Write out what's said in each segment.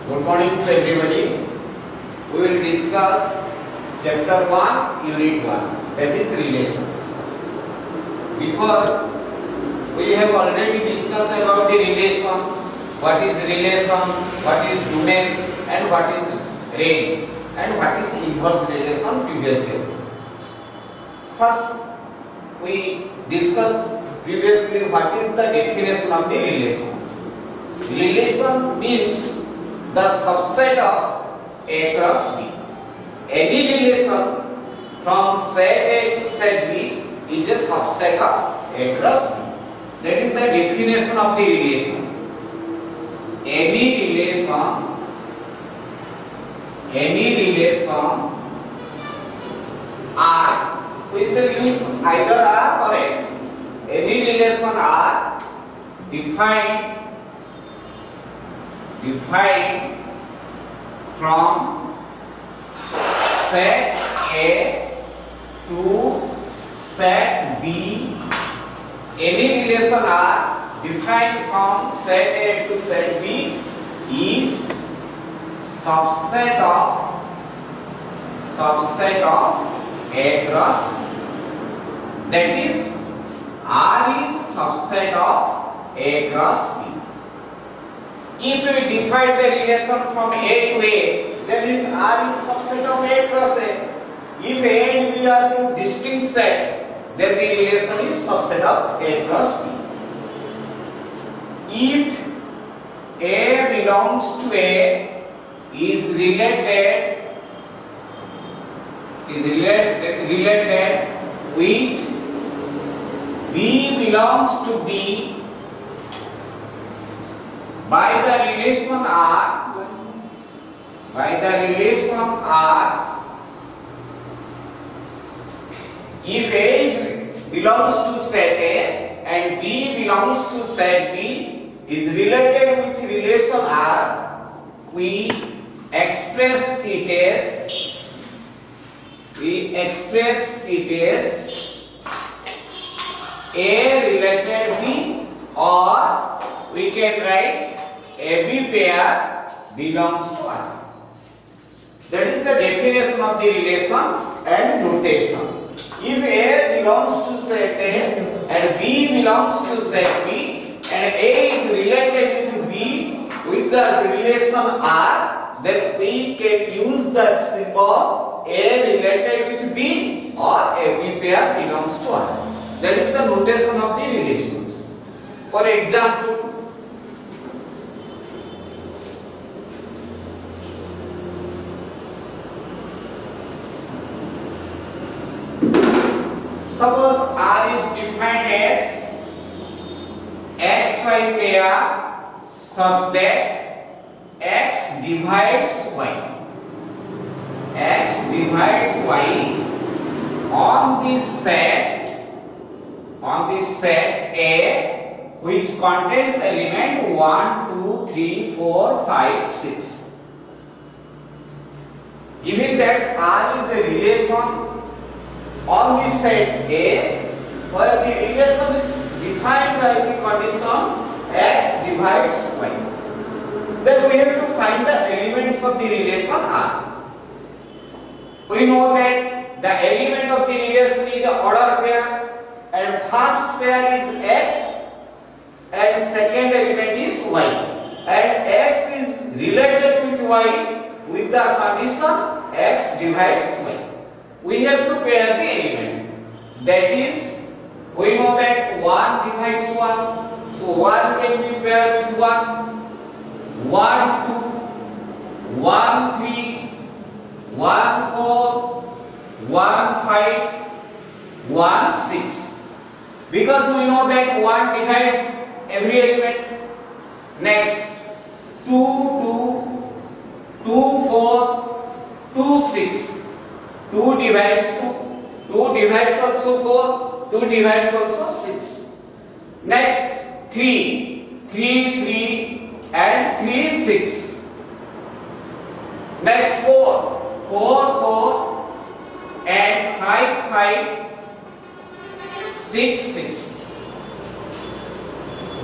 Good morning to everybody. We will discuss chapter 1, unit 1, that is relations. Before, we have already discussed about the relation, what is relation, what is domain, and what is range, and what is inverse relation previously. First, we discussed previously what is the definition of the relation. Relation means the subset of A cross B. Any relation from set A to set B is a subset of A cross B. That is the definition of the relation. Any relation R, we shall use either R or F. Any relation R defined from set A to set B. Any relation R defined from set A to set B is subset of A cross B. That is, R is subset of A cross B. If we divide the relation from A to A, then is R is subset of A cross A. If A and B are two distinct sets, then the relation is subset of A cross B. If A belongs to A is related with B belongs to B by the relation R, if A belongs to set A and B belongs to set B is related with relation R, we express it as A related B, or we can write AB pair belongs to R. That is the definition of the relation and notation. If A belongs to set A and B belongs to set B, and A is related to B with the relation R, then we can use the symbol A related with B or AB pair belongs to R. That is the notation of the relations. For example, suppose R is defined as XY pair such that X divides Y. X divides Y on this set A, which contains element 1, 2, 3, 4, 5, 6. Given that R is a relation on the set A, where the relation is defined by the condition X divides Y, then we have to find the elements of the relation R. We know that the element of the relation is an order pair, and first pair is X and second element is Y, and X is related with Y with the condition X divides Y. We have to pair the elements. That is, we know that 1 divides 1, so 1 can be paired with 1, 1, 2, 1, 3, 1, 4, 1, 5, 1, 6. Because we know that 1 divides every element. Next, 2, 2, 2, 4, 2, 6. 2 divides 2, 2 divides also 4, 2 divides also 6. Next, 3, 3, and 3, 6. Next, 4, 4, and 5, 6, 6.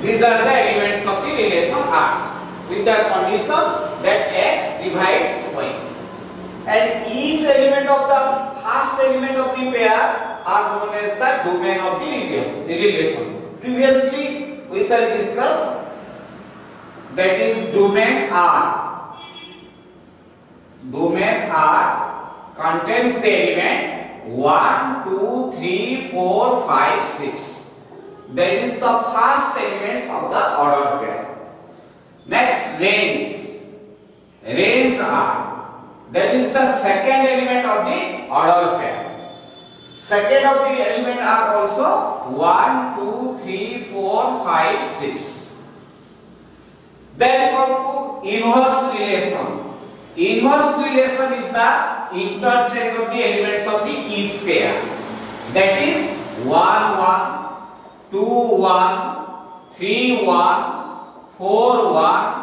These are the elements of the relation R. with the condition that x divides y. And each element of the first element of the pair are known as the domain of the relation. Previously we shall discuss that is domain R. Domain R contains the element 1, 2, 3, 4, 5, 6. That is the first elements of the order pair. Next, range. Range R. That is the second element of the order pair. Second of the element are also 1, 2, 3, 4, 5, 6. Then come to inverse relation. Inverse relation is the interchange of the elements of the each pair. That is 1, 1, 2, 1, 3, 1, 4, 1,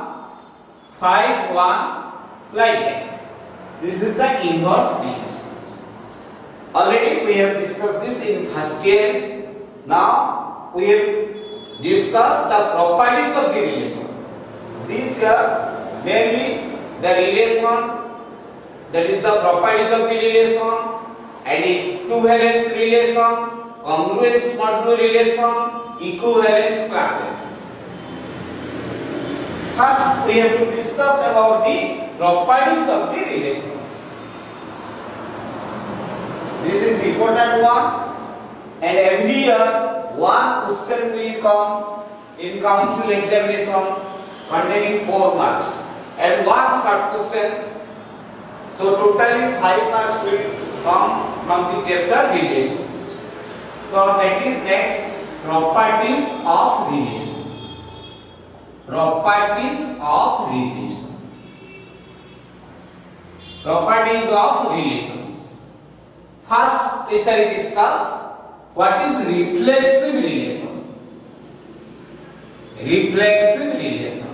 5, 1, like that. This is the inverse relation. Already we have discussed this in first year. Now we have discussed the properties of the relation. These are mainly the relation, that is the properties of the relation, and equivalence relation, congruence modulo relation, equivalence classes. First we have to discuss about the properties of the relation. This is important one, and every year one question will come in council examination containing 4 marks and one short question. So totally 5 marks will come from the chapter relations. So that is next, properties of relation. Properties of relation. Properties of relations. First, we shall discuss what is reflexive relation. Reflexive relation.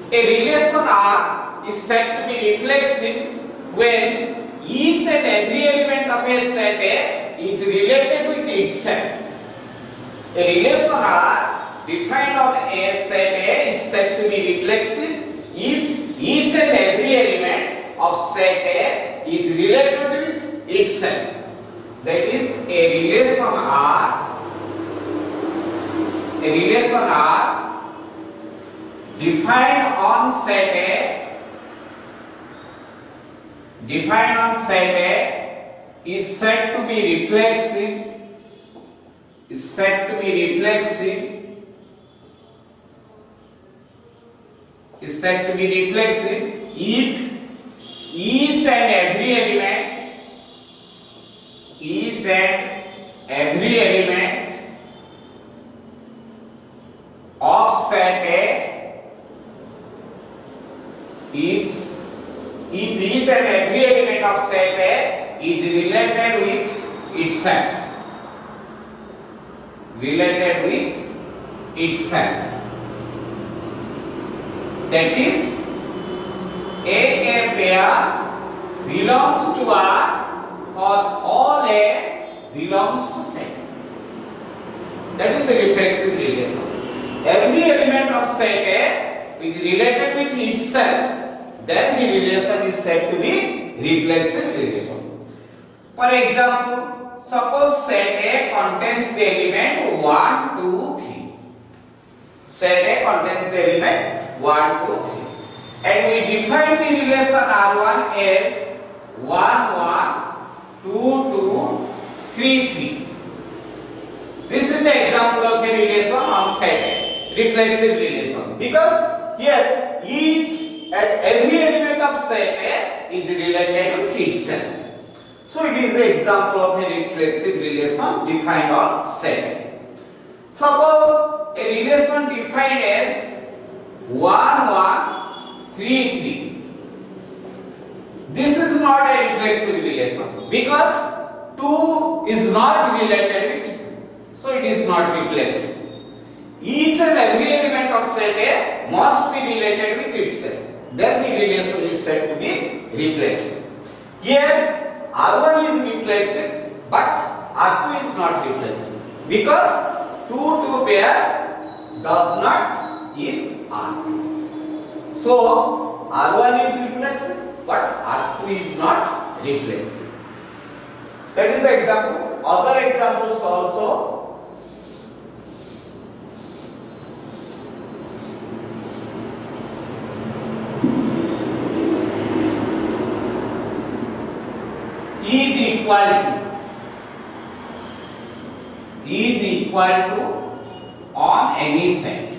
A relation R is said to be reflexive when each and every element of a set A is related with itself. A relation R defined on a set A is said to be reflexive if each and every element of set A is related with itself. That is a relation R. A relation R defined on set A. Defined on set A is said to be reflexive. Is said to be reflexive. Is said to be reflexive if each and every element of set A is, if each and every element of set A is related with itself. Related with itself. That is, A pair belongs to R or all A belongs to set. That is the reflexive relation. Every element of set A is related with itself, then the relation is said to be reflexive relation. For example, suppose set A contains the element 1, 2, 3. Set A contains the element 1, 2, 3. And we define the relation R1 as 1, 1, 2, 2, 3, 3. This is the example of the relation on set A, reflexive relation. Because here each and every element of set A is related with itself. So it is the example of a reflexive relation defined on set A. Suppose a relation defined as 1, 1, 3, 3. This is not a reflexive relation because 2 is not related with 2. So it is not reflexive. Each and every element of set A must be related with itself. Then the relation is said to be reflexive. Here R1 is reflexive but R2 is not reflexive because 2 pair does not in R. So R1 is reflexive, but R2 is not reflexive. That is the example. Other examples also. Is equal to on any set.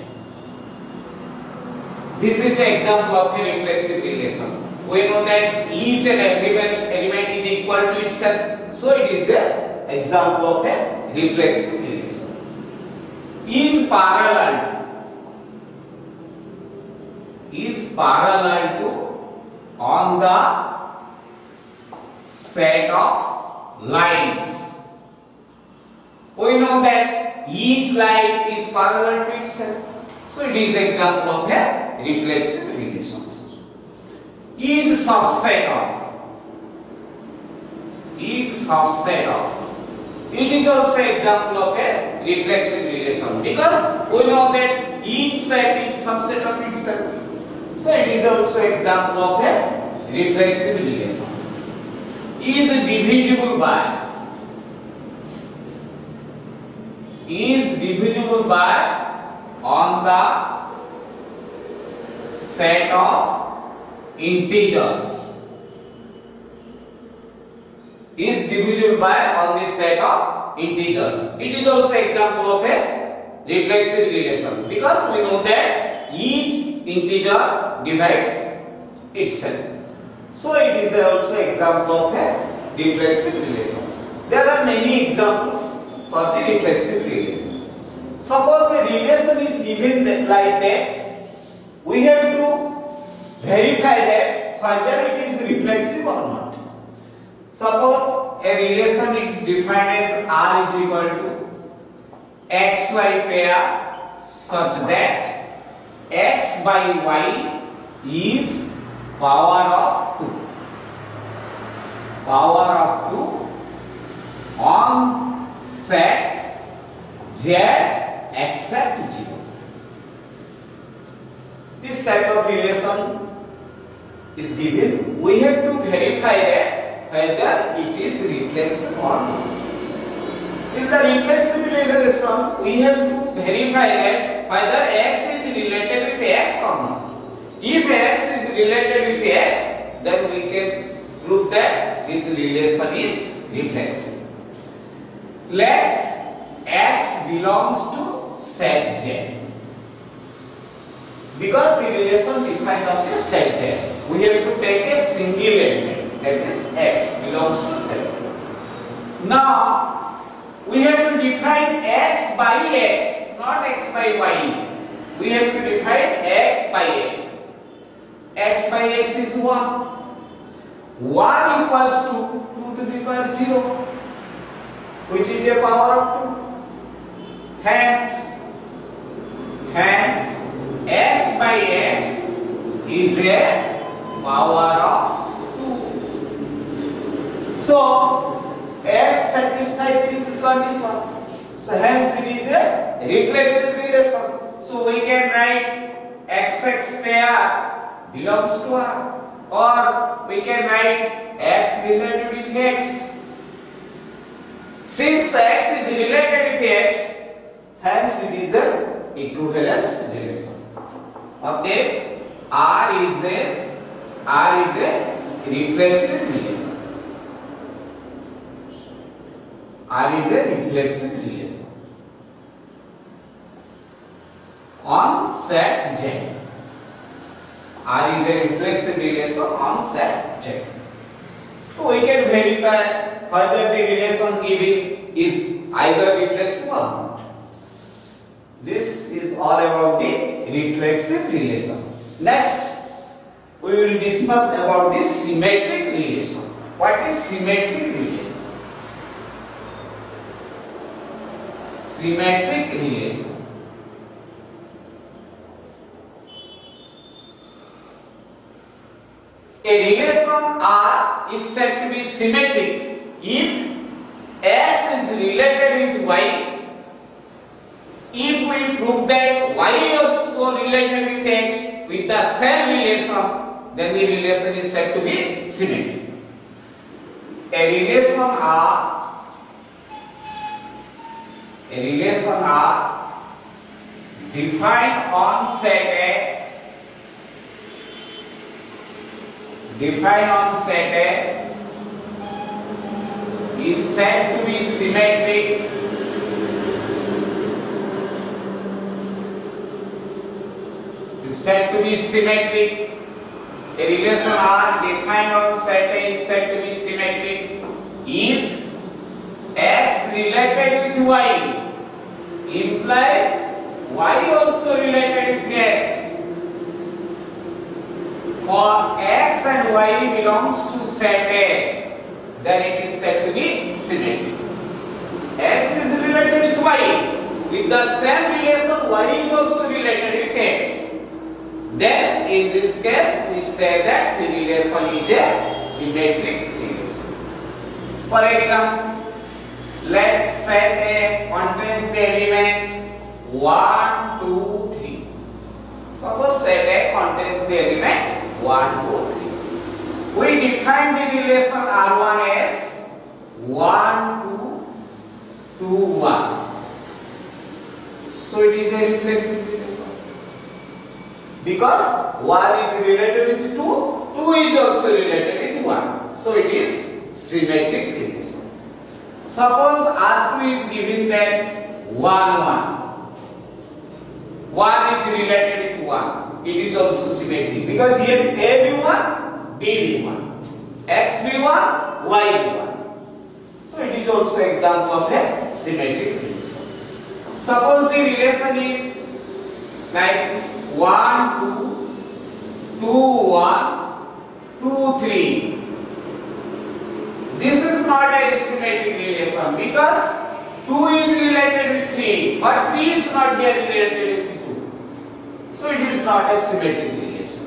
This is the example of a reflexive relation. We know that each and every element is equal to itself, so it is an example of a reflexive relation. Is parallel to on the set of lines. We know that each line is parallel to itself, so it is example of a reflexive relations. Is subset of. It is also example of a reflexive relation, because we know that each set is subset of itself, so it is also example of a reflexive relation. Is divisible by on the set of integers. Is divisible by on the set of integers. It is also example of a reflexive relation, because we know that each integer divides itself. So it is also example of a reflexive relation. There are many examples for the reflexive relation. Suppose a relation is given like that, we have to verify that whether it is reflexive or not. Suppose a relation is defined as R is equal to xy pair such that x by y is power of 2 on set z except 0. This type of relation is given. We have to verify that whether it is reflexive or not. In the reflexive relation, we have to verify that whether x is related with x or not. If x is related with x, then we can prove that this relation is reflexive. Let x belongs to set Z. Because the relation defined of the set Z, we have to take a single element, that is x belongs to set Z. Now we have to define x by x, not x by y. We have to define x by x. X by x is 1. 1 equals to 2 to the power 0, which is a power of 2. Hence x by x is a power of 2. So x satisfies this condition. So hence it is a reflexive relation. So we can write xx pair belongs to R, or we can write x related with x. Since x is related with x, hence it is an equivalence relation. Okay, R is a reflexive relation. R is a reflexive relation on set Z. R is a reflexive relation on set Z. So we can verify whether the relation given is either reflexive or not. This is all about the reflexive relation. Next, we will discuss about the symmetric relation. What is symmetric relation? Symmetric relation. A relation R is said to be symmetric if x is related with y, if we prove that y also related with x with the same relation, then the relation is said to be symmetric. A relation R defined on set A is said to be symmetric A relation R defined on set A is said to be symmetric if x related with y implies y also related with x. For x and y belongs to set A, then it is said to be symmetric. X is related with y. With the same relation, y is also related with x. Then in this case, we say that the relation is a symmetric relation. For example, let's set A contains the element 1, 2, 3. Suppose set A contains the element 1, 2, 3. We define the relation R1 as 1, 2, 2, 1. So it is a reflexive relation. Because 1 is related with 2, 2 is also related with 1. So it is symmetric relation. Suppose R2 is given that 1, 1. 1 is related with 1. It is also symmetric. Because here A be 1, B be 1. X be 1, Y be 1. So it is also example of a symmetric relation. Suppose the relation is like 1, 2, 2, 1, 2, 3. This is not a symmetric relation because 2 is related with 3, but 3 is not here related with 2. So it is not a symmetric relation.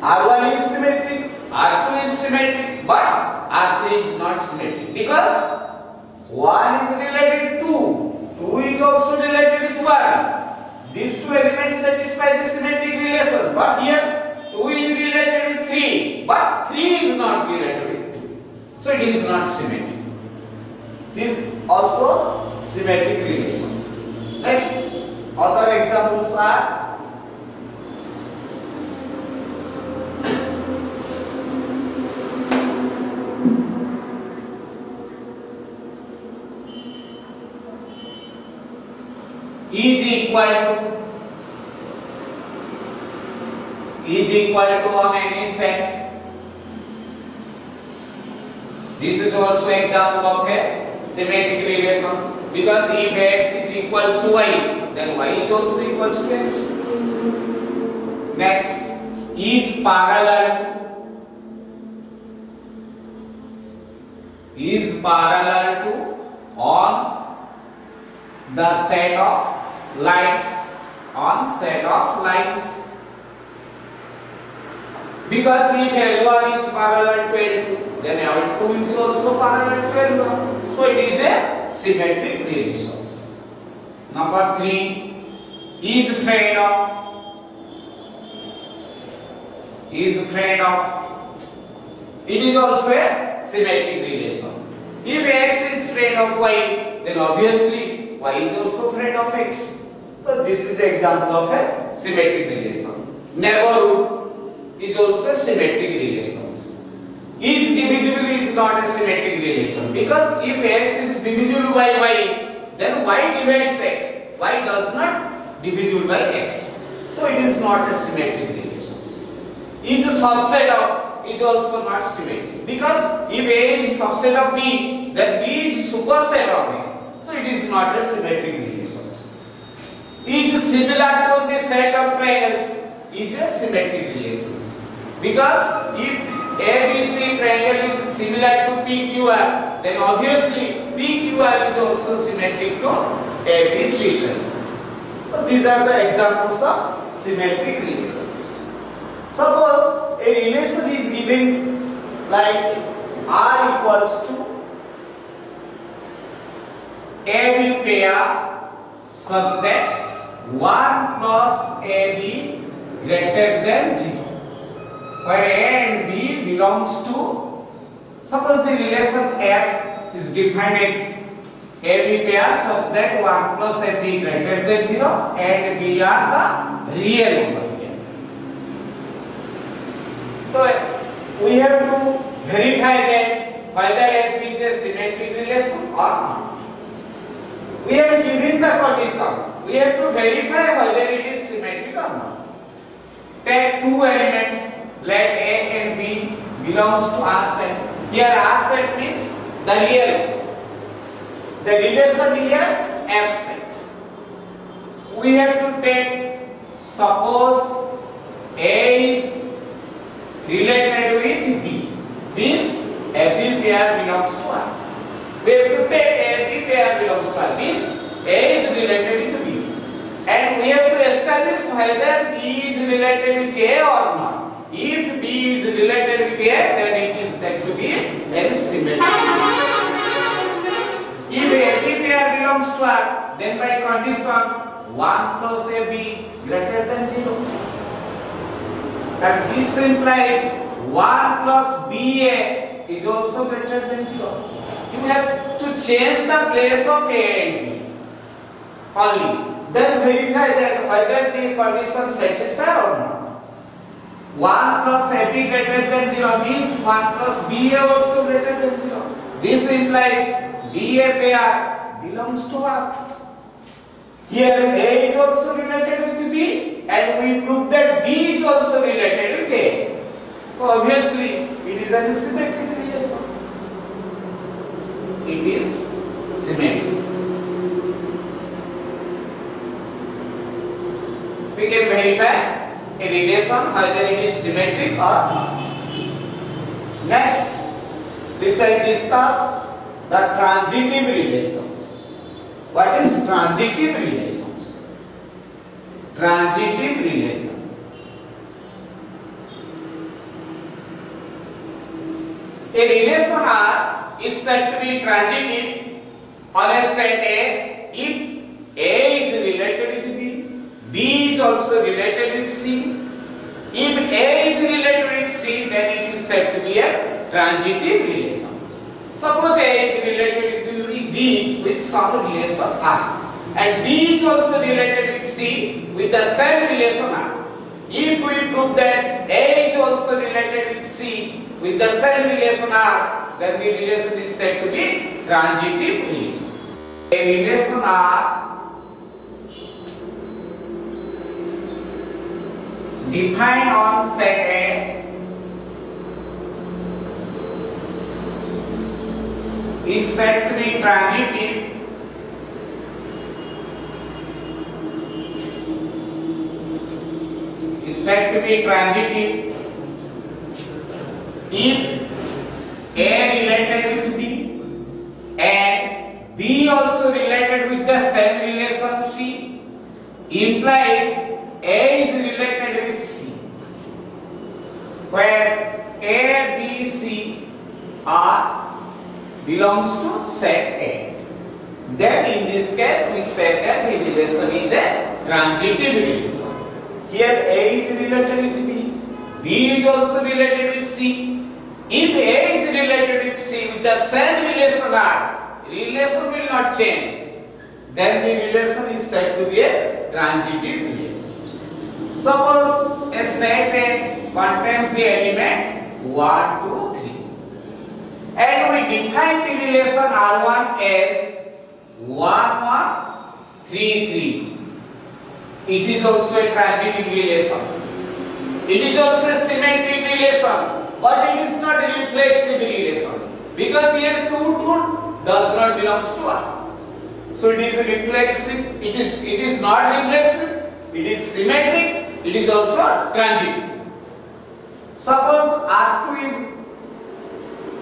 R1 is symmetric, R2 is symmetric, but R3 is not symmetric because 1 is related to 2, 2 is also related with 1. These two elements satisfy the symmetric relation, but here 2 is related with 3, but 3 is not related with 2. So it is not symmetric. This is also symmetric relation. Next, other examples are is equal to on any set. This is also example of a symmetric relation because if x is equals to y, then y is also equals to x. Next, is parallel to on the set of lines because if L1 is parallel to L2, then L2 is also parallel to L1. So it is a symmetric relation. Number 3 is friend of. It is also a symmetric relation. If x is friend of y, then obviously y is also friend of x. So this is an example of a symmetric relation. Neighborhood is also a symmetric relation. Is divisible is not a symmetric relation because if x is divisible by y, then y divides x. Y does not divisible by x. So it is not a symmetric relation. Is a subset of is also not symmetric because if A is subset of B, then B is superset of A. So it is not a symmetric relation. Is similar to the set of triangles is a symmetric relation because if ABC triangle is similar to PQR, then obviously PQR is also symmetric to ABC triangle. So these are the examples of symmetric relations. Suppose a relation is given like R equals to AB pair such that 1 plus AB greater than 0, where A and B belongs to, suppose the relation F is defined as AB pair such that 1 plus AB greater than 0 and B are the real number here. So we have to verify that whether F is a symmetric relation or not. We have given the condition. We have to verify whether it is symmetric or not. Take two elements, let A and B belongs to R set. Here R set means the real. The relation here F set. We have to take, suppose A is related with B, means every pair belongs to R. We have to take every pair belongs to R, means A is related with B. And we have to establish whether B is related with A or not. If B is related with A, then it is said to be a symmetric. If every pair belongs to R, then by condition 1 plus AB greater than 0. And this implies 1 plus BA is also greater than 0. You have to change the place of A and B only. Then verify that whether the condition satisfied or not. 1 plus AB greater than 0 means 1 plus BA also greater than 0. This implies BA pair belongs to R. Here A is also related with B and we prove that B is also related with A. So obviously it is a symmetric relation. It is symmetric. We can verify a relation whether it is symmetric or not. Next, we shall discuss the transitive relations. What is transitive relations? Transitive relation. A relation R is said to be transitive on a set A if A is related with B, B is also related with C. If A is related with C, then it is said to be a transitive relation. Suppose A is related with B with some relation R, and B is also related with C with the same relation R. If we prove that A is also related with C with the same relation R, then the relation is said to be transitive relations. A relation R defined on set A is said to be transitive if A related with B and B also related with the same relation C, implies A is related with C, where A, B, C are belongs to set A. Then in this case we said that the relation is a transitive relation. Here A is related with B, B is also related with C. If A is related with C with the same relation R, relation will not change. Then the relation is said to be a transitive relation. Suppose a set A contains the element 1, 2, 3, and we define the relation R1 as 1, 1, 3, 3. It is also a transitive relation. It is also a symmetric relation, but it is not a reflexive relation because here 2, 2 does not belong to R. So it is reflexive. It is not reflexive. It is symmetric. It is also transitive. Suppose R2 is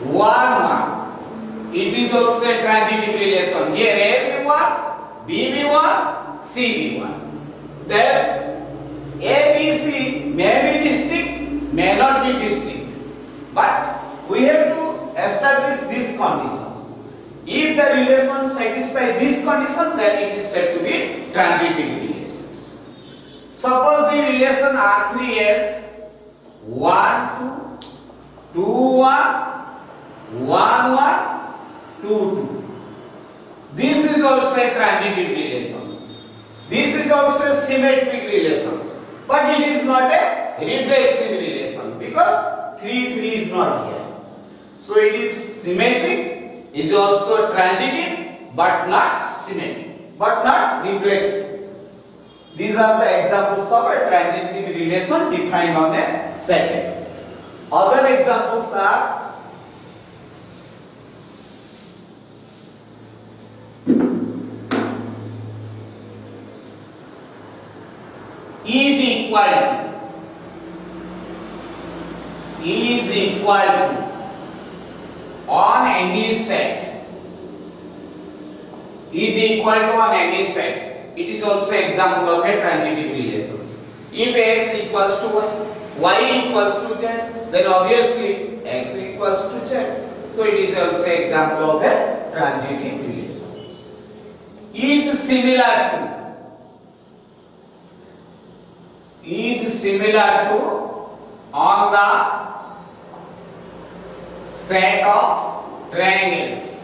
1, 1. It is also a transitive relation. Here A be 1, B be 1, C be 1. Then A, B, C may be distinct, may not be distinct. But we have to establish this condition. If the relation satisfies this condition, then it is said to be transitive relations. Suppose the relation R3 is 1 2 2 1 1 1 2 2. This is also a transitive relations. This is also a symmetric relations, but it is not a reflexive relation because 3 3 is not here. So it is symmetric, is also transitive, but not symmetric, but not reflexive. These are the examples of a transitive relation defined on a set. Other examples are is equal to on any set, is equal to on any set. It is also example of a transitive relations. If x equals to y equals to z, then obviously x equals to z. So it is also example of a transitive relation. Is similar to on the set of triangles.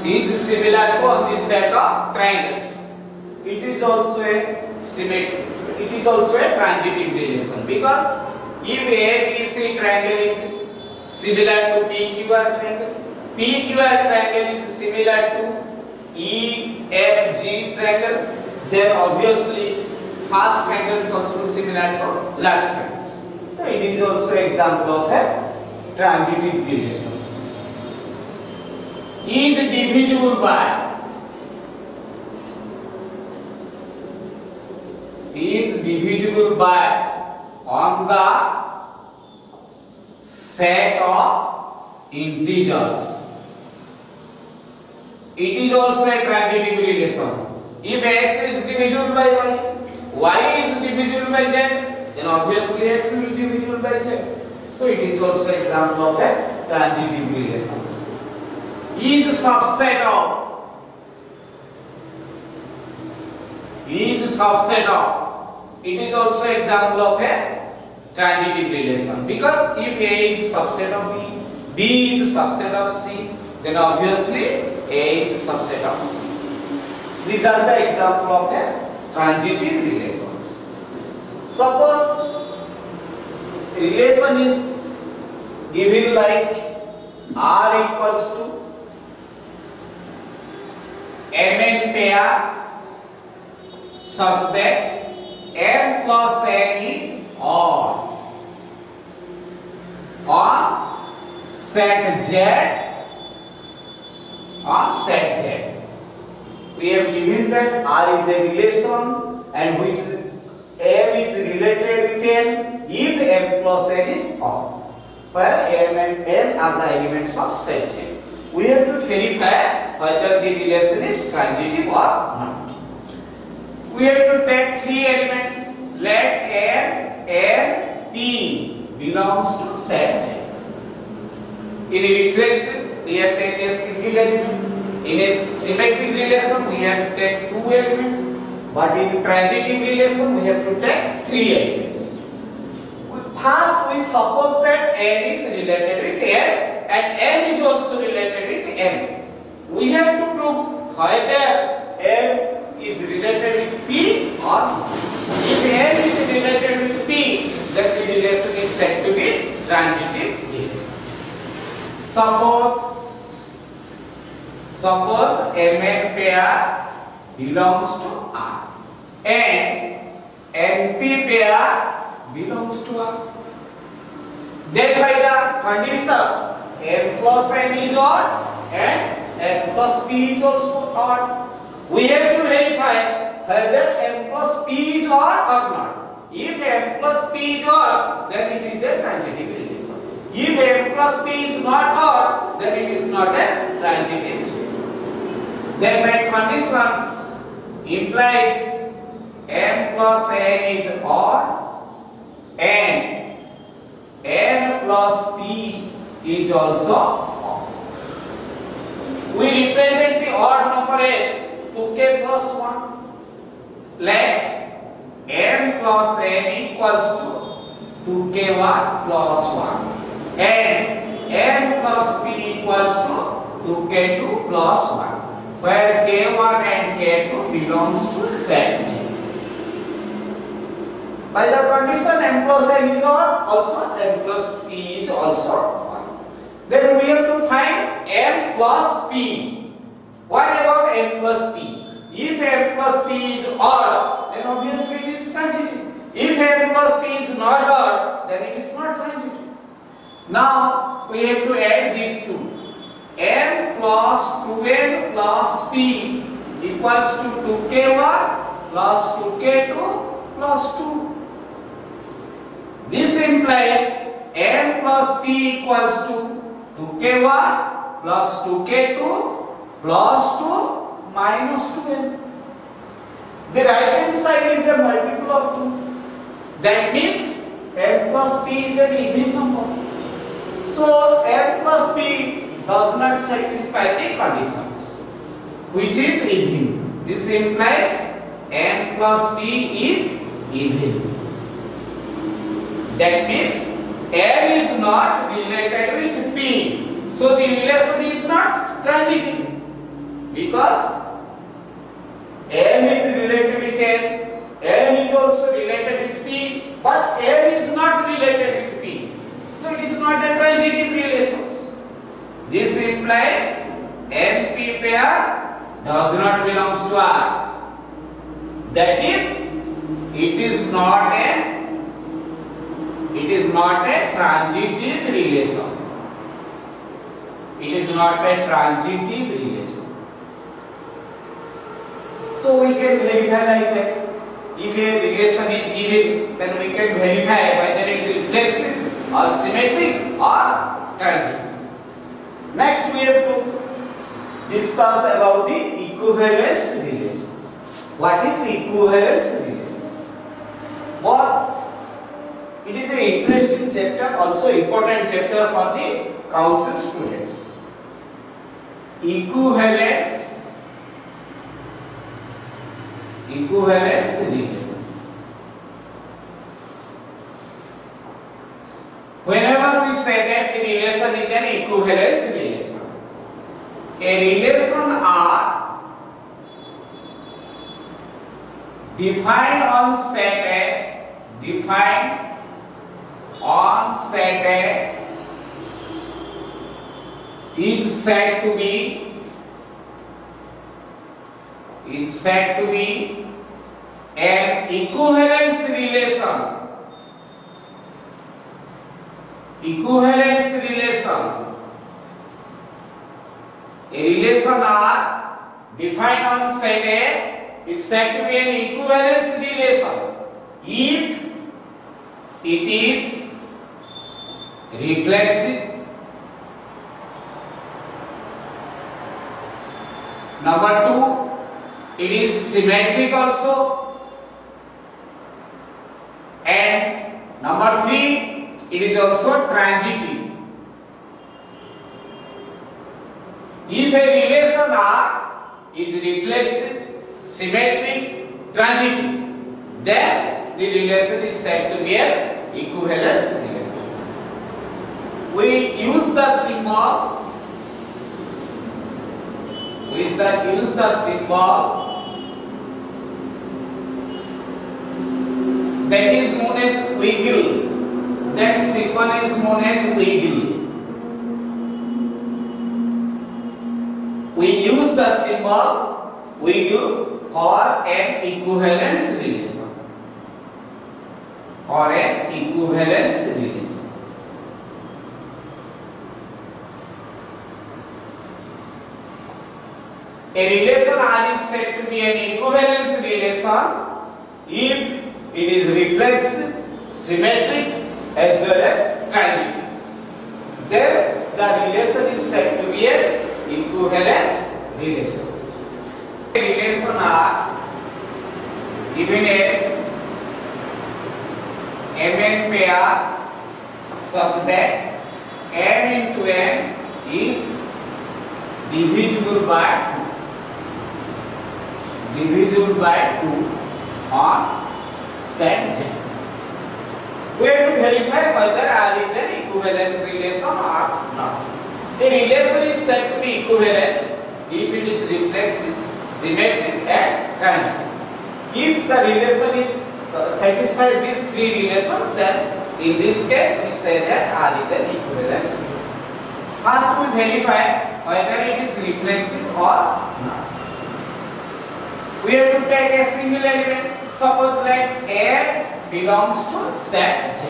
Is similar to on the set of triangles. It is also a symmetric. It is also a transitive relation because if ABC triangle is similar to PQR triangle, PQR triangle is similar to EFG triangle, then obviously first triangle is also similar to last triangle. So it is also example of a transitive relations. Is divisible by on the set of integers. It is also a transitive relation. If x is divisible by y is divisible by z, then obviously x will be divisible by z. So it is also example of a transitive relations. Is subset of it is also example of a transitive relation because if A is subset of B, B is subset of C, then obviously A is subset of C. These are the example of a transitive relations. Suppose relation is given like R equals to Mn pair such that M plus N is odd on set Z. We have given that R is a relation and which M is related with N if M plus N is odd, where M and N are the elements of set Z. We have to verify whether the relation is transitive or not. We have to take three elements. Let N, N, P belongs to set Z. In a reflexive, we have to take a single element. In a symmetric relation, we have to take two elements. But in transitive relation, we have to take three elements. First, we suppose that N is related with N and N is also related with N. We have to prove whether N is related with P or not. If N is related with P, then the relation is said to be transitive relations. Suppose Mn pair belongs to R and Np pair belongs to R. Then by the condition M plus N is odd and N plus P is also odd, we have to verify whether M plus P is odd or not. If M plus P is odd, then it is a transitive relation. If M plus P is not odd, then it is not a transitive relation. Then my condition implies M plus N is odd and N plus P is also odd. We represent the odd number as 2k plus 1. Let m plus n equals to 2k1 plus 1 and m plus p equals to 2k2 plus 1, where k1 and k2 belongs to set G. By the condition m plus n is odd, also m plus p is also odd. Then we have to find m plus p. What about m plus p? If m plus p is odd, then obviously it is transitive. If m plus p is not odd, then it is not transitive. Now we have to add these two. M plus 2n plus p equals to 2k1 plus 2k2 plus 2. This implies m plus p equals to 2k1 plus 2k2 plus 2 minus 2n. The right hand side is a multiple of 2. That means m plus p is an even number. So m plus p does not satisfy the conditions, which is even. This implies m plus p is even. That means m is not related with p. So the relation is not transitive, because m is related with n is also related with p, but m is not related with p. So it is not a transitive relation. This implies NP pair does not belong to R. That is, it is not a transitive relation. It is not a transitive relation. So we can verify like that. If a relation is given, then we can verify whether it is reflexive or symmetric or transitive. Next we have to discuss about the equivalence relations. What is equivalence relations? Well, it is an interesting chapter, also important chapter for the council students. Equivalence relations. Whenever we say that the relation is an equivalence relation, a relation R defined on set A, is said to be an equivalence relation. A relation R defined on set A is said to be an equivalence relation if it is reflexive. Number 2, it is symmetric also, and number 3, it is also transitive. If a relation R is reflexive, symmetric, transitive, then the relation is said to be an equivalence relation. We use the symbol. That is known as wiggle. That symbol is known as wiggle. We use the symbol wiggle for an equivalence relation. A relation R is said to be an equivalence relation if it is reflexive, symmetric, as well as transitive. Then the relation is said to be an equivalence relation. A relation R given as Mn pair such that n into n is divisible by 2. divisible by 2 on set J. We have to verify whether R is an equivalence relation or not. A relation is said to be equivalence if it is reflexive, symmetric and transitive. If the relation is satisfies these three relations, then in this case we say that R is an equivalence relation. First we verify whether it is reflexive or not. We have to take a single element. Suppose that A belongs to set J.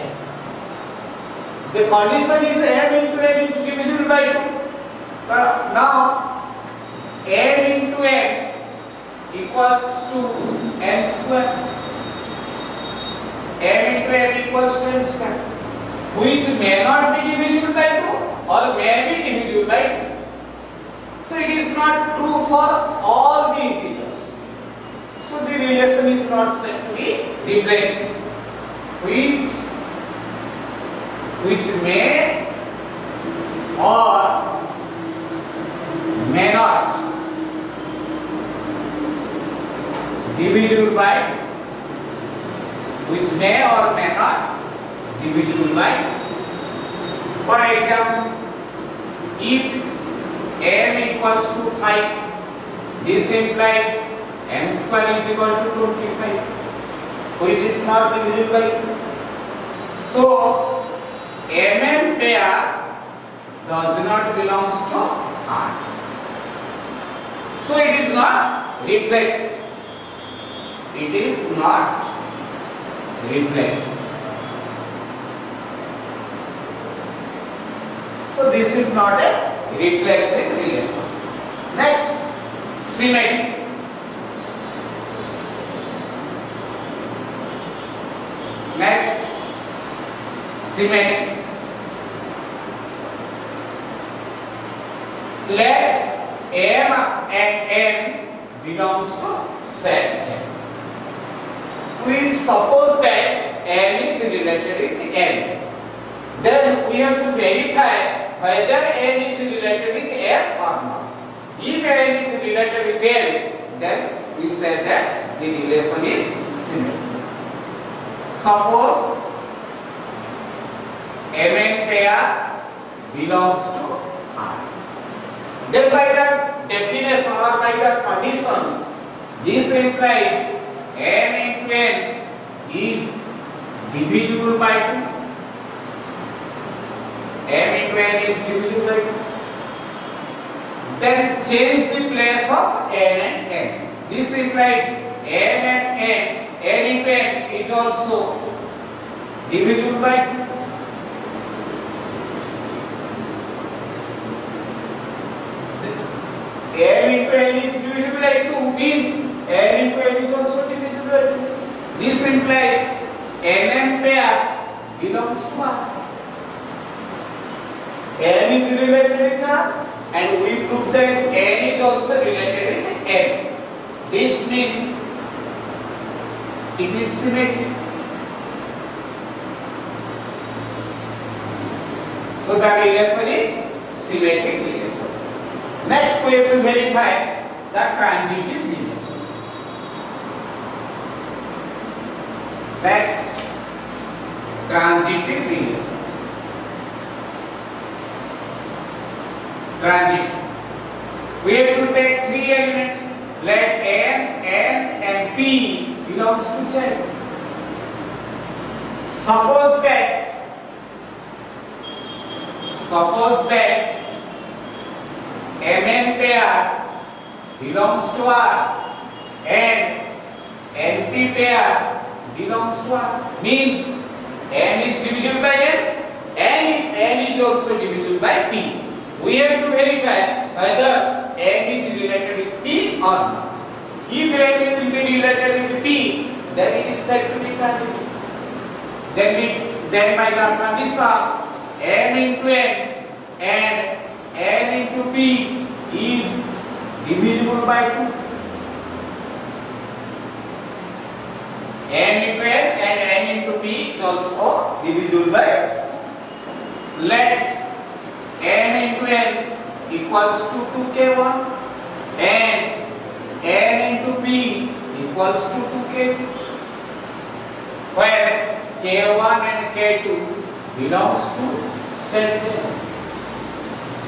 The condition is M into N is divisible by 2. Now M into N equals to N square. M into N equals to N square, which may not be divisible by 2 or may be divisible by 2. So it is not true for all the integers. So the relation is not said to be reflexive, which may or may not divisible by 2. Which may or may not divisible by 2. For example, if M equals to 5, this implies M square is equal to 25, which is not divisible by 2. So MM pair does not belong to R. So it is not reflexive. It is not reflexive. So this is not a reflexive relation. Next, symmetry. Next, symmetry. Let M and N belongs to set J. We suppose that N is related with N. Then we have to verify whether N is related with N or not. If N is related with N, then we say that the relation is symmetric. Suppose Mn pair belongs to R. Then by the definition or by the condition, this implies M into N is divisible by 2. M into N is divisible by 2. Then change the place of N and N. This implies M and N, N into N is also divisible by 2. M into N is divisible by 2 means N into N is also divisible by 2. This implies Nm pair belongs to R. N is related with R and we prove that N is also related with M. This means it is symmetric. So the relation is symmetric relations. Next we have to verify the transitive relations. Next, transitive relations. Transitive. We have to take three elements. Let M, N and P belongs to J. Suppose that Mn pair belongs to R and Np pair belongs to R. Means N is divisible by N, N is also divisible by P. We have to verify whether N is related with P or not. If N will be related with P, then it is said to be transitive. Then by the condition M into N and N into P is divisible by 2. N into N and N into P is also divisible by 2. Let N into N equals to 2k1 and N into P P equals to 2K, where K1 and K2 belongs to set J.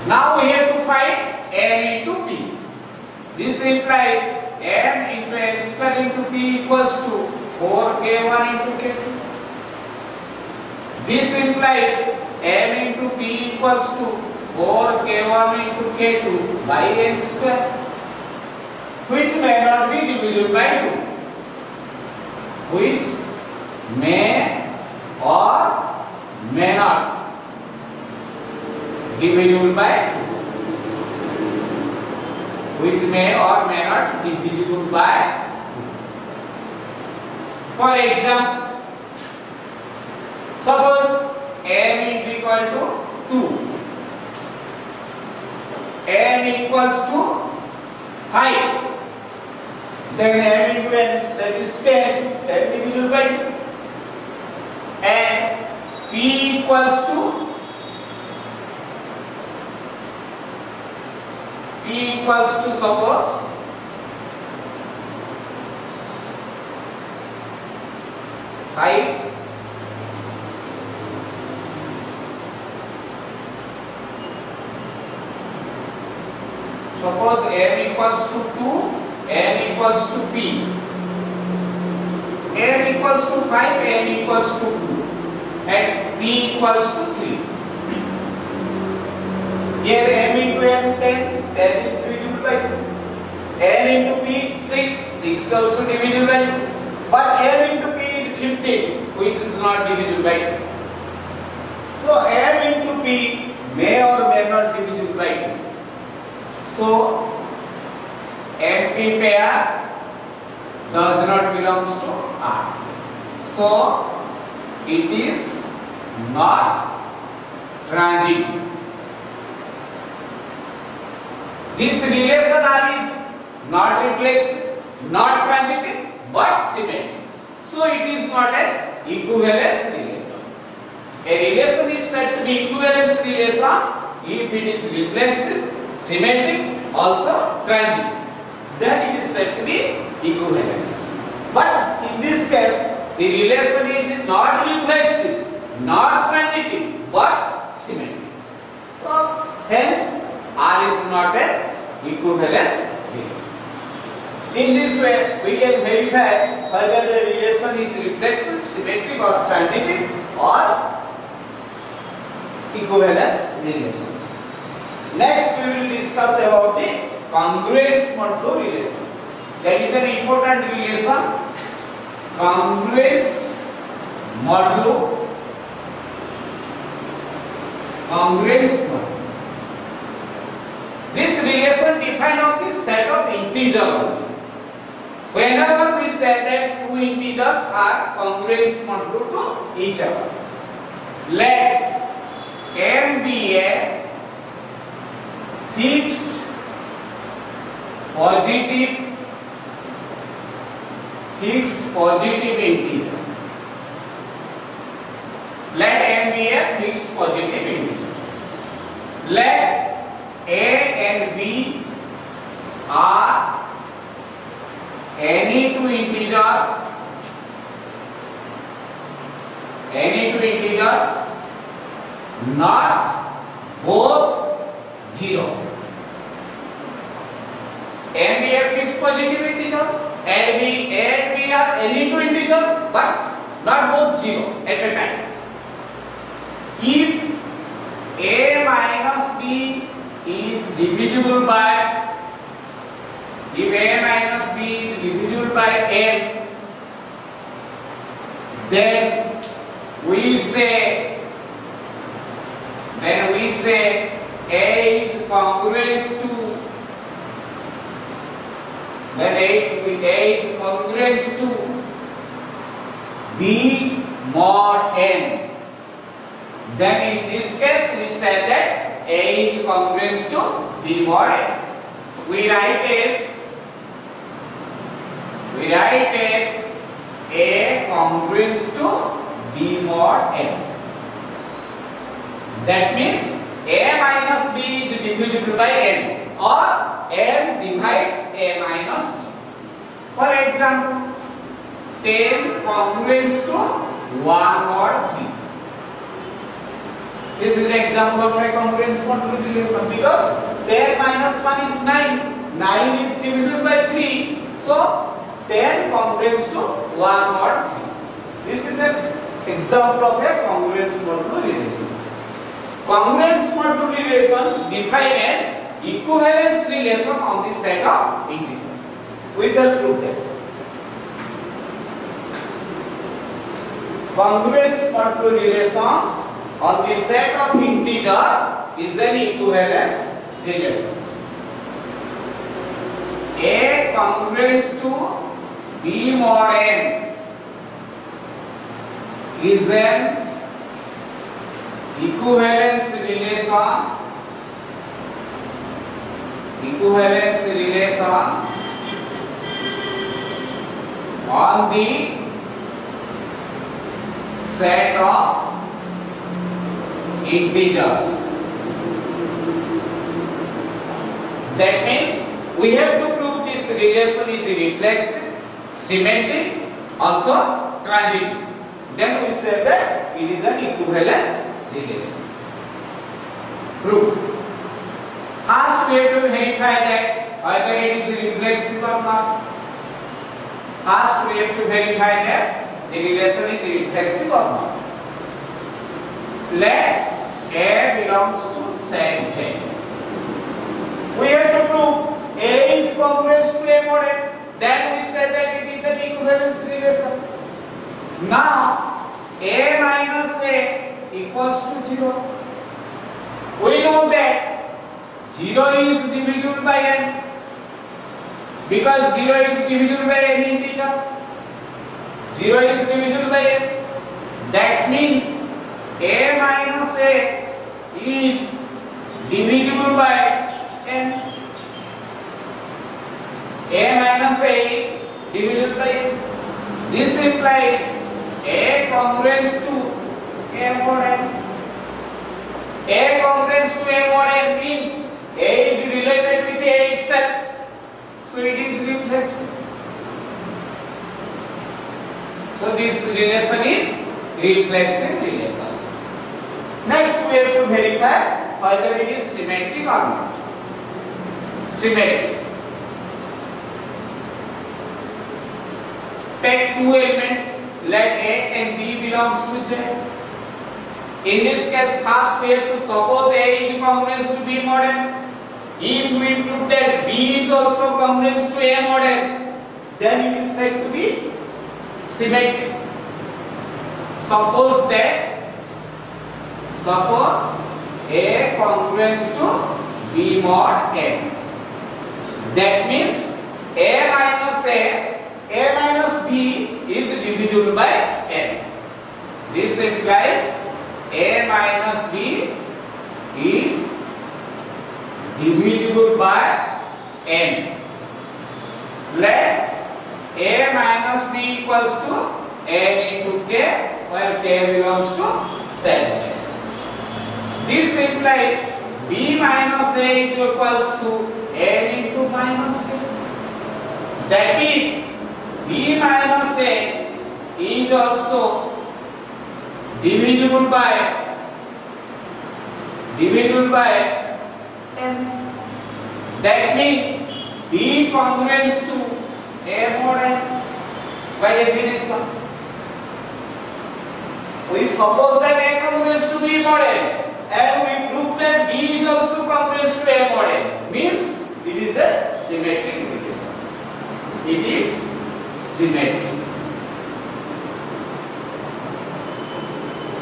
Now we have to find M into P. This implies M into N square into P equals to 4K1 into K2. This implies M into P equals to 4K1 into K2 by N square, which may not be divisible by 2. Which may or may not divisible by 2. Which may or may not divisible by 2. For example, suppose M is equal to 2. N equals to 5. Then M into N, that is 10, 10 divisible by 2. And P equals to suppose 5. Suppose M equals to 2, N equals to P. M equals to 5, N equals to 2, and P equals to 3. Here M into N 10, 10 is divisible by 2. N into P 6, 6 is also divisible by 2. But M into P is 15, which is not divisible by 2. So M into P may or may not divisible by 2. So MP pair does not belongs to R. So it is not transitive. This relation R is not reflexive, not transitive, but symmetric. So it is not an equivalence relation. A relation is said to be equivalence relation if it is reflexive, symmetric, also transitive. Then it is said to be equivalence. But in this case, the relation is not reflexive, not transitive, but symmetric. So hence R is not an equivalence relation. In this way, we can verify whether the relation is reflexive, symmetric, or transitive, or equivalence relations. Next, we will discuss about the congruence modulo relation. That is an important relation. Congruence modulo. This relation depends on the set of integers only. Whenever we say that two integers are congruence modulo to each other, let M be a fixed positive integer. Let M be a fixed positive integer. Let A and B are any two integers not both 0. M be a fixed positive integer, and B are any two integer but not both 0 at a time. If A minus B is divisible by M, then we say A is congruent to B mod N. Then in this case we say that A is congruent to B mod N. We write as A congruent to B mod N. That means A minus B is divisible by N, or M divides A minus B. For example, 10 congruent to 1 mod 3. This is an example of a congruent module relation because 10 minus 1 is 9. 9 is divisible by 3. So 10 congruent to 1 mod 3. This is an example of a congruent module relations. Congruent module relations define an equivalence relation on the set of integers. We shall prove that. Congruent module relation on the set of integer is an equivalence relations. A congruent to B mod n is an equivalence relation on the set of integers. That means we have to prove this relation is reflexive, symmetric, also transitive. Then we say that it is an equivalence relations. Proof. First we have to verify that whether it is reflexive or not. First we have to verify that the relation is reflexive or not. Let A belongs to set J. We have to prove A is congruent to A mod n. Then we say that it is an equivalence relation. Now A minus A equals to 0. We know that 0 is divisible by n because 0 is divisible by n integer. 0 is divisible by n. That means A minus A is divisible by n. A minus A is divisible by n. This implies A congruent to A mod n. A congruent to A mod n means A is related with A itself. So it is reflexive. So this relation is reflexive relations. Next we have to verify whether it is symmetric or not. Symmetric. Take two elements. Let A and B belongs to J. In this case, first we have to suppose A is congruent to B mod n. If we prove that B is also congruent to A mod n, then it is said to be symmetric. Suppose A congruent to B mod n. That means A minus B is divisible by n. This implies A minus B is divisible by n. Let A minus B equals to n into k, where k belongs to set J. This implies B minus A is equals to n into minus k. That is, B minus A is also divisible by n. That means B congruent to A mod n by definition. We suppose that A congruent to B mod n and we prove that B is also congruent to A mod n. Means it is a symmetric relation. It is symmetric.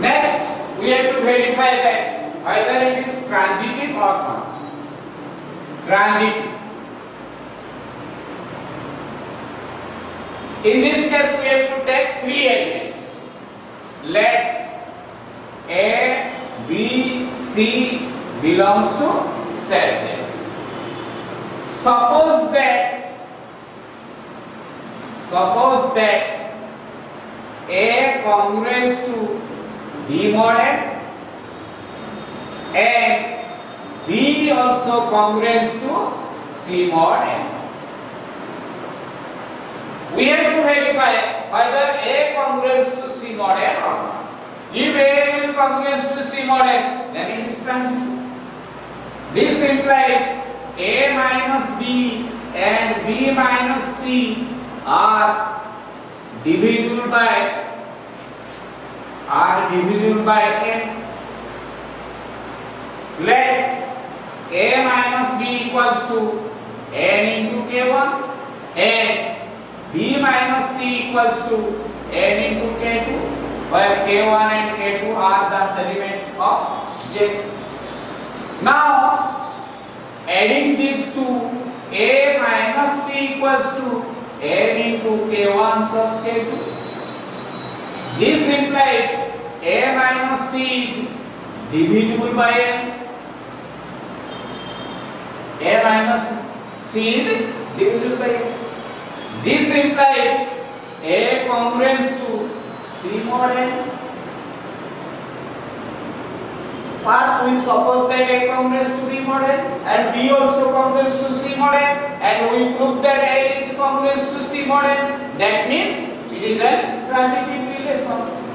Next, we have to verify that either it is transitive or not. Transitive. In this case, we have to take three elements. Let A, B, C belongs to set J. Suppose that A congruent to B mod n and B also congruent to C mod n. We have to verify whether A congruous to C mod n or not. If A is congruous to C mod n, then it is transitive. This implies A minus B and B minus C are divisible by n. Let A minus B equals to n into k1 and B minus C equals to n into k2, where k1 and k2 are the element of J. Now adding these two, A minus C equals to n into k1 plus k2. This implies A minus C is divisible by n. A minus C is divisible by n. This implies A congruence to C mod n. First we suppose that A congruous to B mod n and B also congruous to C mod n, and we prove that A is congruous to C mod n. That means it is a transitive relationship.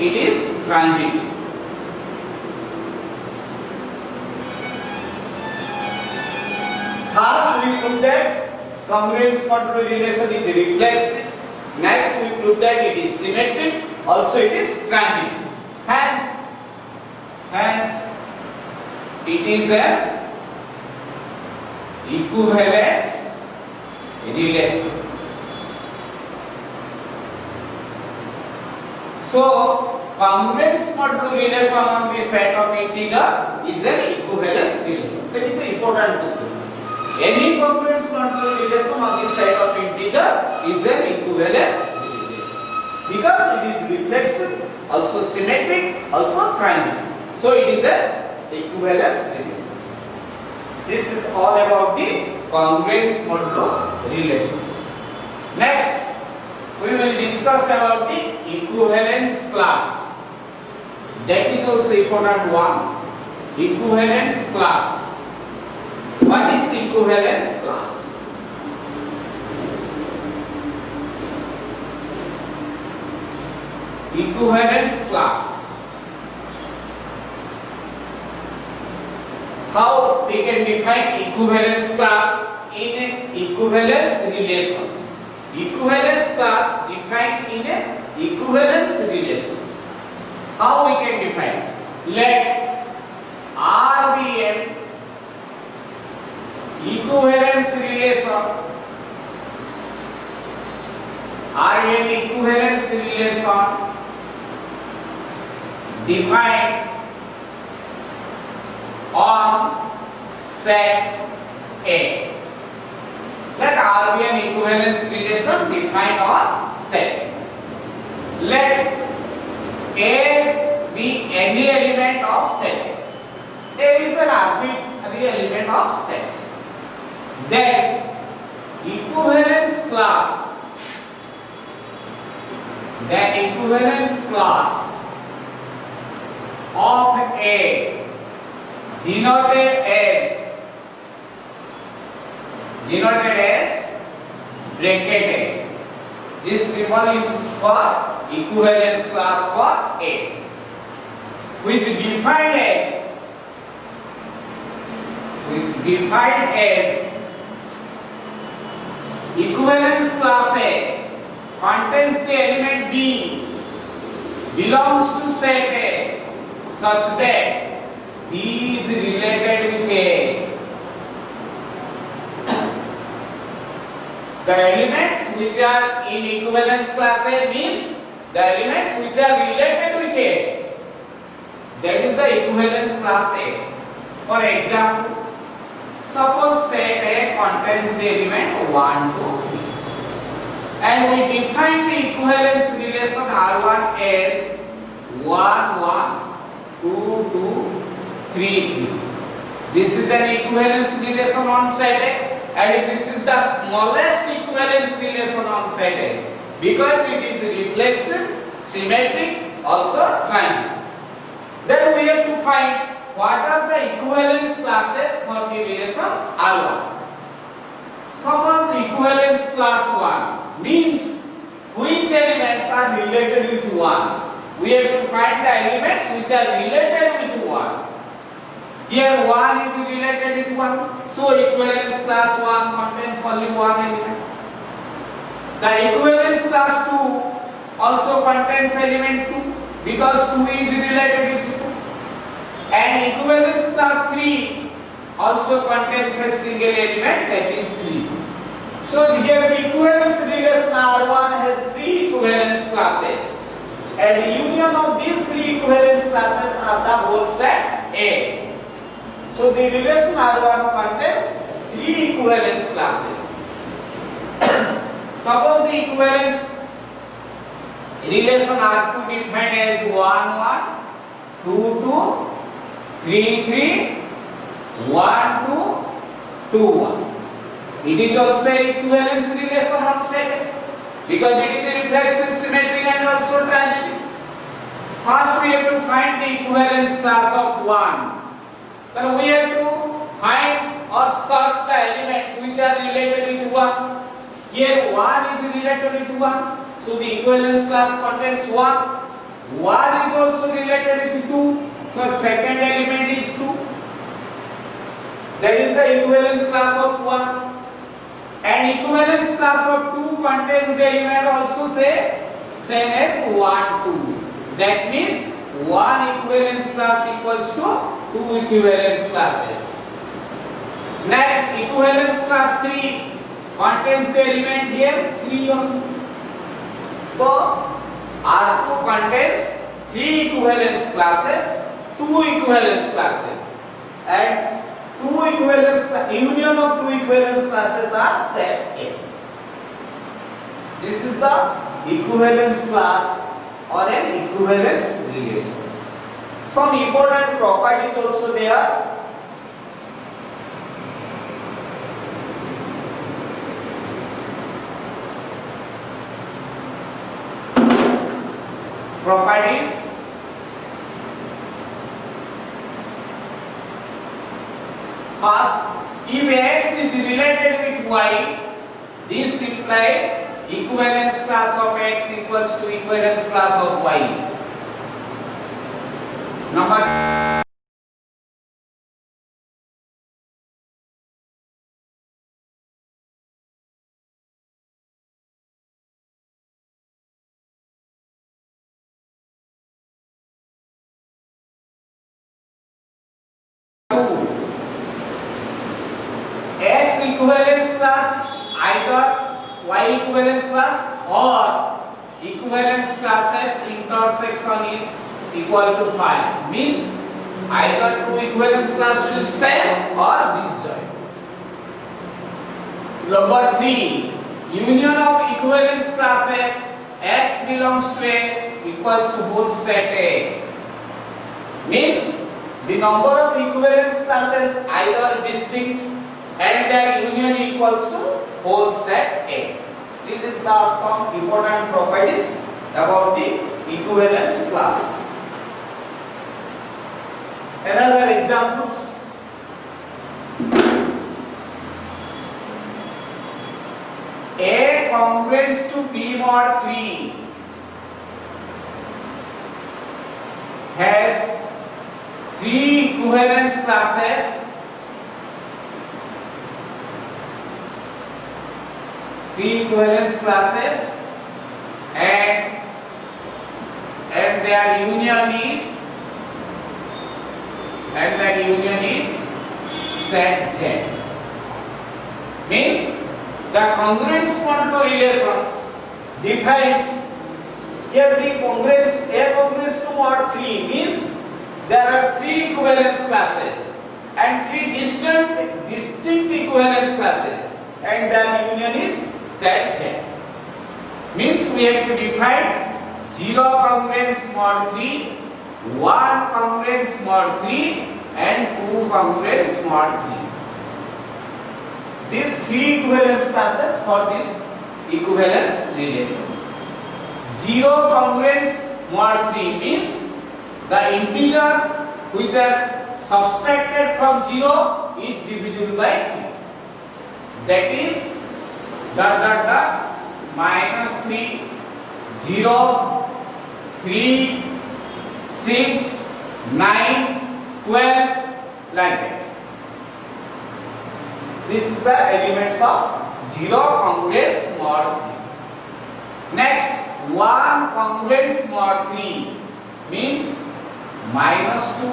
It is transitive. First we prove that congruence modular relation is reflexive. Next we prove that it is symmetric. Also it is transitive. Hence it is a equivalence relation. So congruence modular relation on the set of integer is an equivalence relation. That is an important question. Any congruence modular relation on the set of integer is an equivalence relation because it is reflexive, also symmetric, also transitive. So it is an equivalence relation. This is all about the congruence modular relations. Next, we will discuss about the equivalence class. That is also important one. Equivalence class. What is equivalence class? Equivalence class. How we can define equivalence class in equivalence relations? Equivalence class defined in a equivalence relations. How we can define? Let R be an equivalence relation. R be an equivalence relation defined on set A. Let R be an equivalence relation defined on set. Let A be any element of set. A is an arbitrary element of set. Then equivalence class of A denoted as bracket A. This symbol is for equivalence class for A, which defined as equivalence class A contains the element B belongs to set A such that B is related with A. The elements which are in equivalence class A means the elements which are related with A. That is the equivalence class A. For example, suppose set A contains the element 1, 2, 3. And we define the equivalence relation R1 as 1, 1, 2, 2, 3, 3. This is an equivalence relation on set A, and this is the smallest equivalence relation on set A because it is reflexive, symmetric, also transitive. Then we have to find what are the equivalence classes for the relation R1. Suppose equivalence class 1 means which elements are related with 1. We have to find the elements which are related with 1. Here 1 is related with 1, so equivalence class 1 contains only one element. The equivalence class 2 also contains element 2 because 2 is related with 2. And equivalence class 3 also contains a single element, that is 3. So here the equivalence relation R1 has 3 equivalence classes, and the union of these 3 equivalence classes are the whole set A. So the relation R1 contains 3 equivalence classes. Suppose the equivalence relation R2 defined as 1 1, 2 2, 3 3, 1 2, 2 1. It is also an equivalence relation on set because it is a reflexive, symmetric and also transitive. First we have to find the equivalence class of 1. Then we have to find or search the elements which are related with 1. Here 1 is related with 1, so the equivalence class contains 1. 1 is also related with 2, so second element is 2. That is the equivalence class of 1. And equivalence class of 2 contains the element also same as 1 2. That means 1 equivalence class equals to 2 equivalence classes. Next, equivalence class 3 contains the element here 3 only. So R2 contains 3 equivalence classes, 2 equivalence classes, and union of 2 equivalence classes are set A. This is the equivalence class or an equivalence relations. Some important properties also there. Properties. First, if X is related with Y, this implies equivalence class of X equals to equivalence class of Y. Number 2. X equivalence class either Y equivalence class or equivalence classes intersection is equal to 5. Means either 2 equivalence class will share or disjoin. Number 3. Union of equivalence classes X belongs to A equals to whole set A. Means the number of equivalence classes either distinct and their union equals to whole set A. This is the some important properties about the equivalence class. Another examples. A congruence to B mod 3 has 3 equivalence classes, 3 equivalence classes, and their union is set Z. Means the congruence contour relations defines here the congruence A congruence to mod 3 means there are 3 equivalence classes and 3 distinct equivalence classes, and their union is set Z. Means we have to define 0 congruence mod 3, 1 congruence mod 3, and 2 congruence mod 3. These 3 equivalence classes for these equivalence relations. 0 congruence mod 3 means the integer which are subtracted from 0 is divisible by 3. That is ... minus 3, 0, 3, 6, 9, 12, like that. This is the elements of 0 congruence mod 3. Next, 1 congruence mod 3 means minus 2,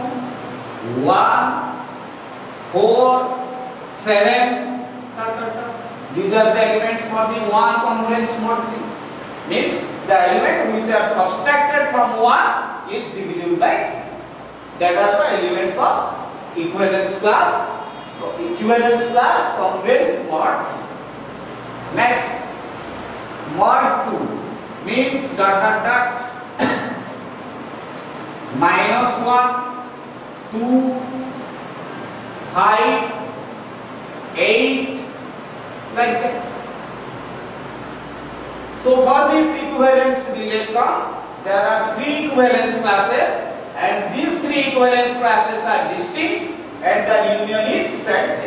1, 4, 7. These are the elements for the 1 congruence mod 3. Means the element which are subtracted from 1 is divisible by 3. That are the elements of equivalence class. Equivalence class congruence mod 3. Next, mod 2 means minus 1, 2, 5, 8, like that. So for this equivalence relation, there are 3 equivalence classes, and these 3 equivalence classes are distinct, and the union is set J.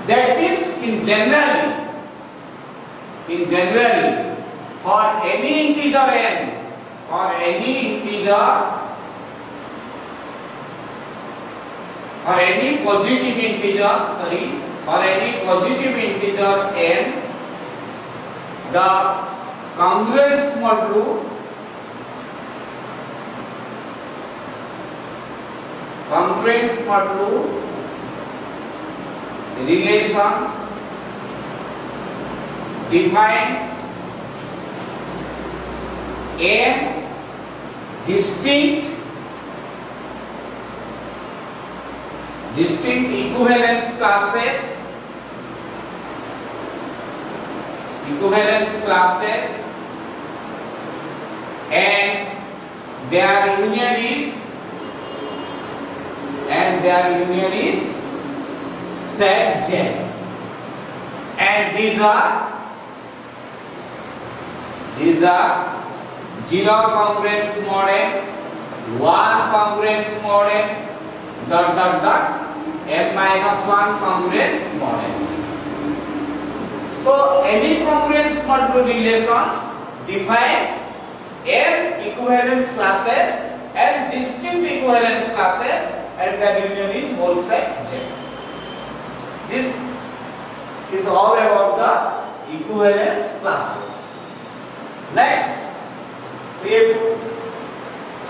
That means in general, for any integer n, or any positive integer n, the congruence modulo relation defines n distinct equivalence classes, and their union is set J, and these are 0 congruence mod n, 1 congruence mod n, n minus 1 congruence mod n. So any congruence modulo relations define n equivalence classes and distinct equivalence classes, and the union is whole set J. This is all about the equivalence classes. Next, we have to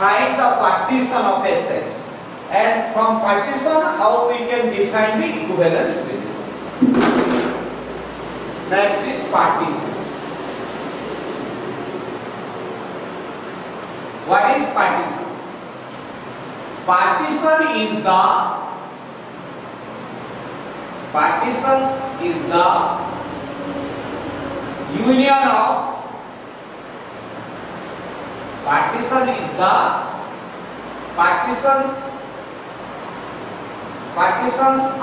find the partition of a set, and from partition how we can define the equivalence relations. Next is partitions. What is partitions? Partitions is the union of partitions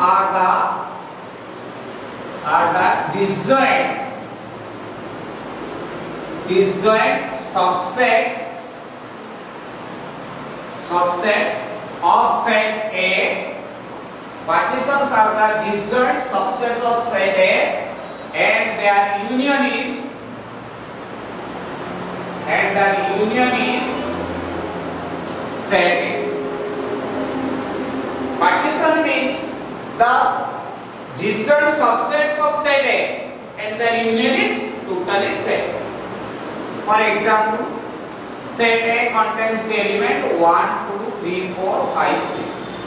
are the disjoint subsets of set A. Partitions are the disjoint subsets of set A, and their union is set A. Partition means the disjoint subsets of set A, and their union is totally set. For example, set A contains the element 1, 2, 3, 4, 5, 6.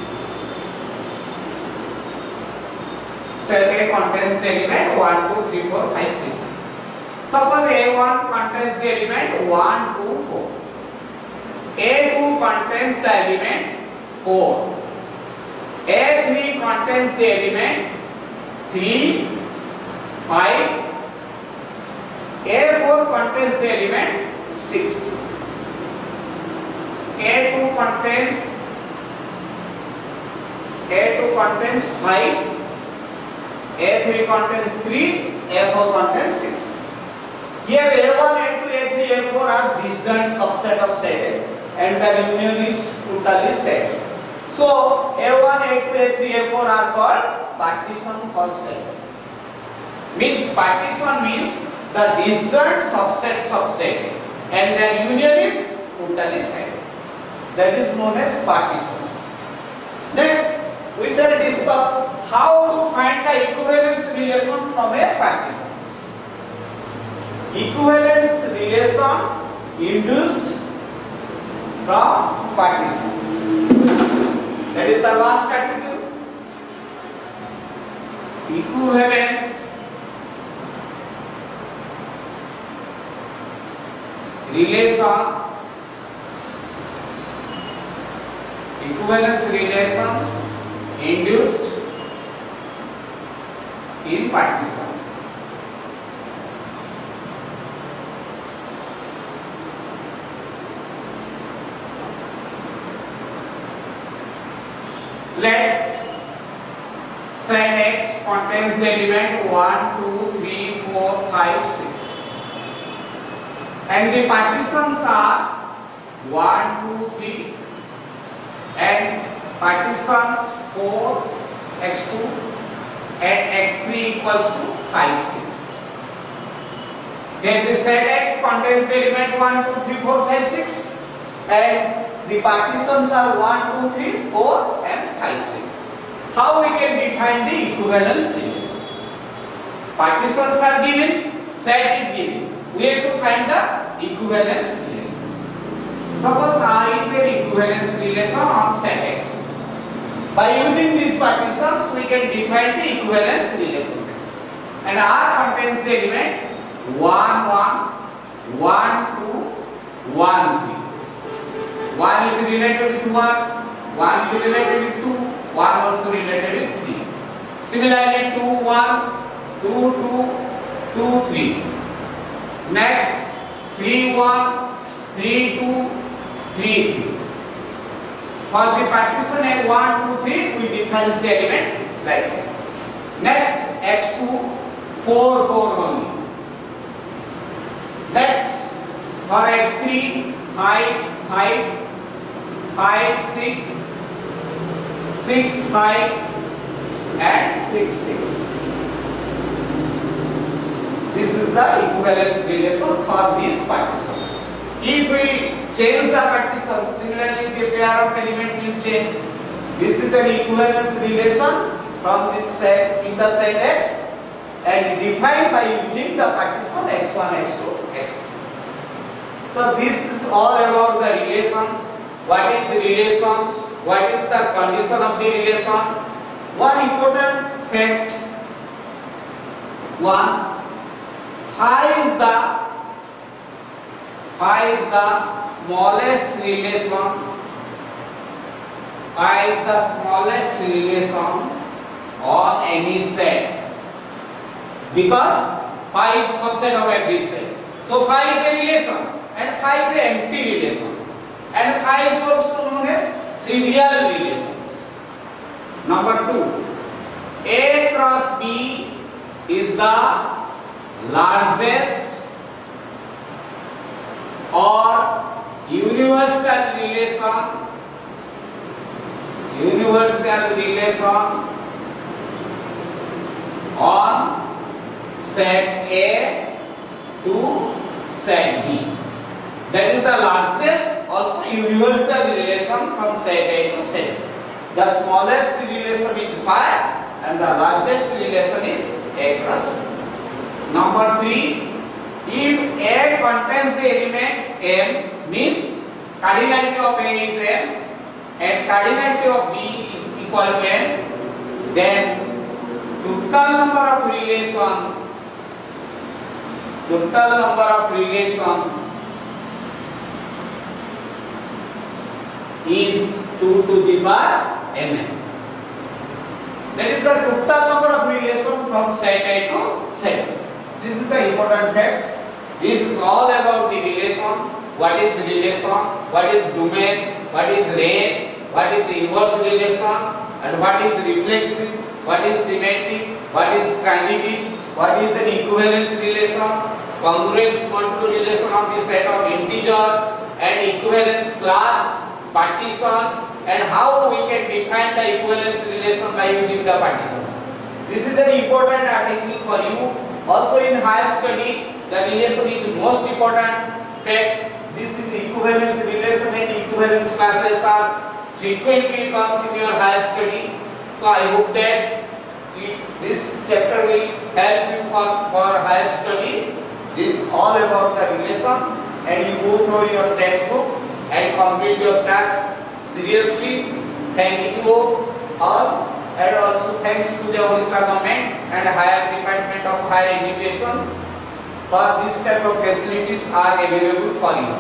Set A contains the element 1, 2, 3, 4, 5, 6. Suppose A1 contains the element 1, 2, 4. A2 contains the element 4. A3 contains the element 3, 5. A4 contains the element 6. A2 contains 5. A3 contains 3. A4 contains 6. Here A1, A2, A3, A4 are disjoint subset of set A, and the union is totally set. So A1, A2, A3, A4 are called partition for set. Means partition means the disjoint subset and their union is totally set. That is known as partitions. Next, we shall discuss how to find the equivalence relation from a partitions. Equivalence relation induced from partitions. That is the last category. Equivalence relation. Equivalence relations induced in partitions. Let set X contains the element 1, 2, 3, 4, 5, 6 and the partitions are 1, 2, 3 and partitions 4, x2 and x3 equals to 5, 6. Then the set X contains the element 1, 2, 3, 4, 5, 6 and the partitions are 1, 2, 3, 4 and 5, 6. How we can define the equivalence relations? Partitions are given, set is given. We have to find the equivalence relations. Suppose R is an equivalence relation on set X. By using these partitions, we can define the equivalence relations. And R contains the element 1, 1, 1, 2, 1, 3. 1 is related with 1, 1 is related with 2, 1 also related with 3. Similarly, 2, 1, 2, 2, 2, 3. Next, 3, 1, 3, 2, 3, 3. For the partition at 1, 2, 3, we define the element like that. Next, x2, 4, 4 only. Next, for x3, 5, 5, 5, 6, 6, 5 and 6, 6. This is the equivalence relation for these partitions. If we change the partitions, similarly the pair of element will change. This is an equivalence relation from the set in the set X and defined by using the partition x1, x2, x3. So this is all about the relations. What is relation? What is the condition of the relation? One important fact. One, phi is the smallest relation. Phi is the smallest relation on any set because phi is subset of every set. So phi is a relation and phi is an empty relation and phi is also known as trivial relations. Number 2, A cross B is the largest or universal relation on set A to set B. That is the largest, also universal relation from set A to set B. The smallest relation is phi and the largest relation is A cross B. Number 3, if A contains the element M, means cardinality of A is M and cardinality of B is equal to N, then total number of relation is 2 to the power Mn. That is the total number of relation from set A to set B. This is the important fact. This is all about the relation. What is relation? What is domain? What is range? What is inverse relation? And what is reflexive? What is symmetric? What is transitive? What is an equivalence relation? Congruence multiple relation of the set of integer and equivalence class, partitions, and how we can define the equivalence relation by using the partitions. This is an important article for you. Also in higher study, the relation is most important fact. This is equivalence relation, and equivalence classes are frequently comes in your higher study. So I hope that this chapter will help you for higher study. This all about the relation, and you go through your textbook and complete your task seriously. Thank you all, and also thanks to the Odisha government and higher department of higher education for this type of facilities are available for you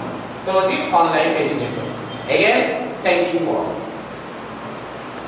through the online education. Again, thank you all.